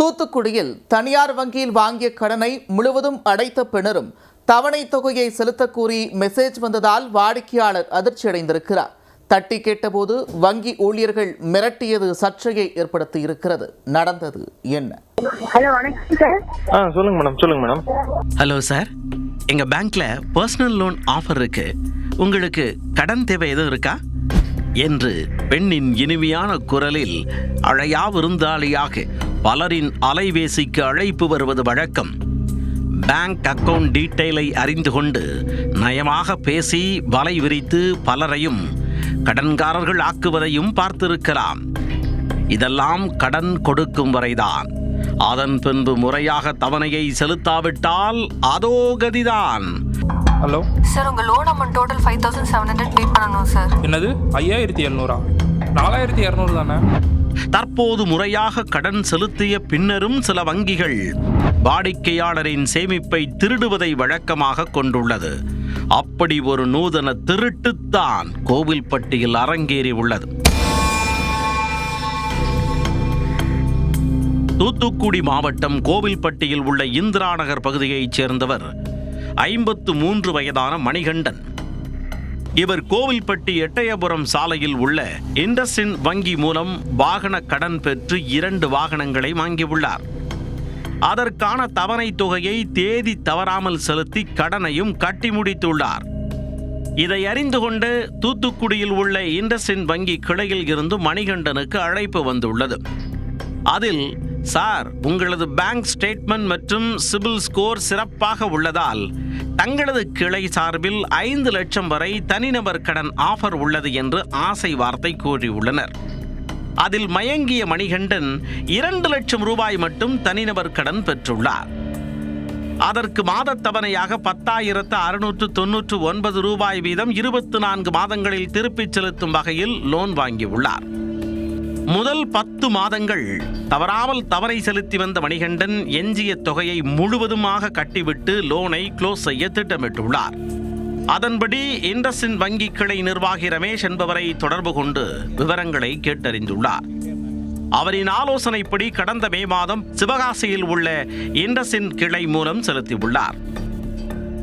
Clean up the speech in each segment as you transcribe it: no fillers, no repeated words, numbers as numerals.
தூத்துக்குடியில் தனியார் வங்கியில் வாங்கிய கடனை முழுவதும் அடைத்த பின்னரும் தவணை தொகையை செலுத்தக் கூறி மெசேஜ் வந்ததால் வாடிக்கையாளர் அதிர்ச்சியடைந்திருக்கிறார். தட்டி கேட்டபோது வங்கி ஊழியர்கள் மிரட்டியது சர்ச்சையை ஏற்படுத்தி இருக்கிறது. நடந்தது என்ன? ஹலோ, வணக்கம் சார். சொல்லுங்க மேடம். ஹலோ சார், எங்க பேங்க்ல பர்சனல் லோன் ஆஃபர் இருக்கு. உங்களுக்கு கடன் தேவை எதுவும் இருக்கா என்று பெண்ணின் இனிமையான குரலில் அழையா விருந்தாளியாக பலரின் அலைபேசிக்கு அழைப்பு வருவது வழக்கம். பேங்க் அக்கவுண்ட் டீட்டெயிலை அறிந்து கொண்டு நயமாக பேசி வலை விரித்து பலரையும் கடன்காரர்கள் ஆக்குவதையும் பார்த்திருக்கலாம். இதெல்லாம் கடன் கொடுக்கும் வரைதான். அதன் பின்பு முறையாக தவணையை செலுத்தாவிட்டால் அதோ கதிதான். ஹலோ சார், உங்க லோன் அமௌண்ட் டோட்டல் 5700 பே பண்ணணும் சார். என்னது 5700? 4200 தானே? தற்போது முறையாக கடன் செலுத்திய பின்னரும் சில வங்கிகள் வாடிக்கையாளரின் சேமிப்பை திருடுவதை வழக்கமாக கொண்டுள்ளது. அப்படி ஒரு நூதன திருட்டுத்தான் கோவில்பட்டியில் அரங்கேறி உள்ளது. தூத்துக்குடி மாவட்டம் கோவில்பட்டியில் உள்ள இந்திரா நகர் பகுதியைச் சேர்ந்தவர் 53 வயதான மணிகண்டன். இவர் கோவில்பட்டி எட்டயபுரம் சாலையில் உள்ள இண்டஸ்இண்ட் வங்கி மூலம் வாகன கடன் பெற்று 2 வாகனங்களை வாங்கியுள்ளார். அதற்கான தவணை தொகையை தேதி தவறாமல் செலுத்தி கடனையும் கட்டி முடித்துள்ளார். இதை அறிந்து கொண்டு தூத்துக்குடியில் உள்ள இண்டஸ்இண்ட் வங்கி கிளையில் இருந்து மணிகண்டனுக்கு அழைப்பு வந்துள்ளது. அதில், சார், உங்களது பேங்க் ஸ்டேட்மெண்ட் மற்றும் சிபில் ஸ்கோர் சிறப்பாக உள்ளதால் தங்களது கிளை சார்பில் 5 லட்சம் வரை தனிநபர் கடன் ஆஃபர் உள்ளது என்று ஆசை வார்த்தை கூறியுள்ளனர். அதில் மயங்கிய மணிகண்டன் 2 லட்சம் ரூபாய் மட்டும் தனிநபர் கடன் பெற்றுள்ளார். அதற்கு மாத தவணையாக 10,699 ரூபாய் வீதம் 24 மாதங்களில் திருப்பிச் செலுத்தும் வகையில் லோன் வாங்கியுள்ளார். முதல் 10 மாதங்கள் தவறாமல் தவணை செலுத்தி வந்த மணிகண்டன் எஞ்சிய தொகையை முழுவதுமாக கட்டிவிட்டு லோனை க்ளோஸ் செய்ய திட்டமிட்டுள்ளார். அதன்படி இண்டஸ்இண்ட் வங்கி கிளை நிர்வாகி ரமேஷ் என்பவரை தொடர்பு கொண்டு விவரங்களை கேட்டறிந்துள்ளார். அவரின் ஆலோசனைப்படி கடந்த மே மாதம் சிவகாசியில் உள்ள இண்டஸ்இண்ட் கிளை மூலம் செலுத்தியுள்ளார்.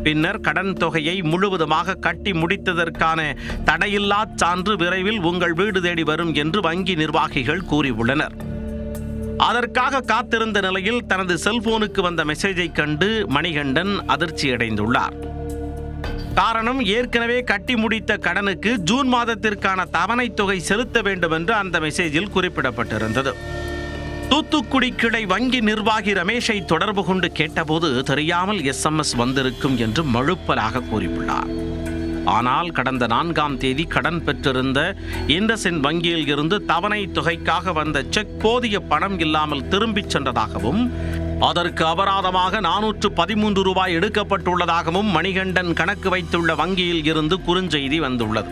பின்னர் கடன் தொகையை முழுவதுமாக கட்டி முடித்ததற்கான தடையில்லா சான்று விரைவில் உங்கள் வீடு தேடி வரும் என்று வங்கி நிர்வாகிகள் கூறியுள்ளனர். அதற்காக காத்திருந்த நிலையில் தனது செல்போனுக்கு வந்த மெசேஜை கண்டு மணிகண்டன் அதிர்ச்சியடைந்துள்ளார். காரணம், ஏற்கனவே கட்டி முடித்த கடனுக்கு ஜூன் மாதத்திற்கான தவணை தொகை செலுத்த வேண்டும் என்று அந்த மெசேஜில் குறிப்பிடப்பட்டிருந்தது. தூத்துக்குடி கிளை வங்கி நிர்வாகி ரமேஷை தொடர்பு கொண்டு கேட்டபோது தெரியாமல் SMS வந்திருக்கும் என்று மழுப்பலாக கூறியுள்ளார். ஆனால் கடந்த 4ஆம் தேதி கடன் பெற்றிருந்த இண்டஸ்இண்ட் வங்கியில் இருந்து தவணை தொகைக்காக வந்த செக் போதிய பணம் இல்லாமல் திரும்பிச் சென்றதாகவும் அதற்கு அபராதமாக 413 ரூபாய் எடுக்கப்பட்டுள்ளதாகவும் மணிகண்டன் கணக்கு வைத்துள்ள வங்கியில் இருந்து குறுஞ்செய்தி வந்துள்ளது.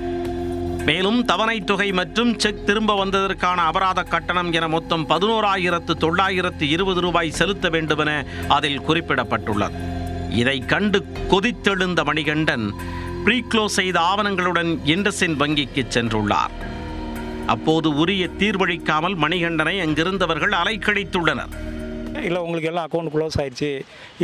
மேலும் தவணை தொகை மற்றும் செக் திரும்ப வந்ததற்கான அபராத கட்டணம் என மொத்தம் 11,920 ரூபாய் செலுத்த வேண்டுமென அதில் குறிப்பிடப்பட்டுள்ளது. இதை கண்டு கொதித்தெழுந்த மணிகண்டன் ப்ரீக்ளோஸ் செய்த ஆவணங்களுடன் இண்டஸ்இண்ட் வங்கிக்கு சென்றுள்ளார். அப்போது உரிய தீர்வளிக்காமல் மணிகண்டனை அங்கிருந்தவர்கள் அலைக்கழித்துள்ளனர். இல்லை, உங்களுக்கு எல்லாம் அக்கௌண்ட் க்ளோஸ் ஆயிடுச்சு,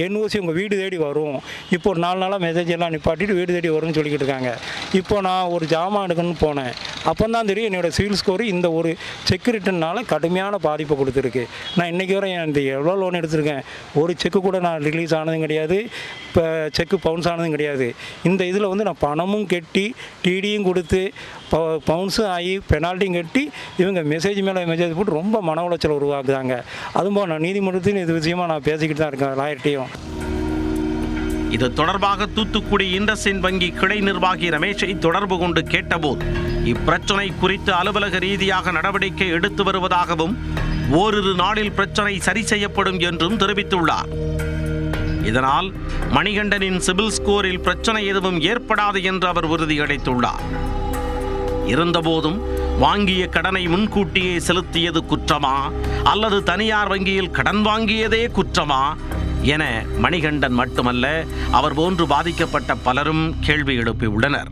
NOC உங்கள் வீடு தேடி வரும், இப்போ ஒரு 4 நாளாக மெசேஜ் எல்லாம் நிப்பாட்டிட்டு வீடு தேடி வரும்னு சொல்லிக்கிட்டு இருக்காங்க. இப்போ நான் ஒரு ஜாமான் எடுக்கணும்னு போனேன். அப்போ தான் தெரியும் என்னோடய சிவில் ஸ்கோர் இந்த ஒரு செக் ரிட்டர்னால கடுமையான பாதிப்பை கொடுத்துருக்கு. நான் இன்றைக்கி வரை இந்த எவ்வளோ லோன் எடுத்திருக்கேன், ஒரு செக்கு கூட நான் ரிலீஸ் ஆனதும் கிடையாது, இப்போ செக்கு பவுன்ஸ் ஆனதும் கிடையாது. இந்த இதில் நான் பணமும் கட்டி டிடியும் கொடுத்து பவுன்ஸும் ஆகி பெனால்ட்டியும் கட்டி இவங்க மெசேஜ் மேலே மெசேஜ் போட்டு ரொம்ப மன உளைச்சல் உருவாக்குதாங்க. அதுவும் நான் நீதிமன்றத்தின் இது விஷயமாக நான் பேசிக்கிட்டு தான் இருக்கேன் லாயர்ட்டையும். இது தொடர்பாக தூத்துக்குடி இண்டஸ்இண்ட் வங்கி கிளை நிர்வாகி ரமேஷை தொடர்பு கொண்டு கேட்டபோது இப்பிரச்சனை குறித்து அலுவலக ரீதியாக நடவடிக்கை எடுத்து வருவதாகவும் ஓரிரு நாளில் பிரச்சனை சரி செய்யப்படும் என்றும் தெரிவித்துள்ளார். இதனால் மணிகண்டனின் சிபில் ஸ்கோரில் பிரச்சனை எதுவும் ஏற்படாது என்று அவர் உறுதியளித்துள்ளார். இருந்தபோதும் வாங்கிய கடனை முன்கூட்டியே செலுத்தியது குற்றமா அல்லது தனியார் வங்கியில் கடன் வாங்கியதே குற்றமா என மணிகண்டன் மட்டுமல்ல, அவர் போன்று பாதிக்கப்பட்ட பலரும் கேள்வி எழுப்பியுள்ளனர்.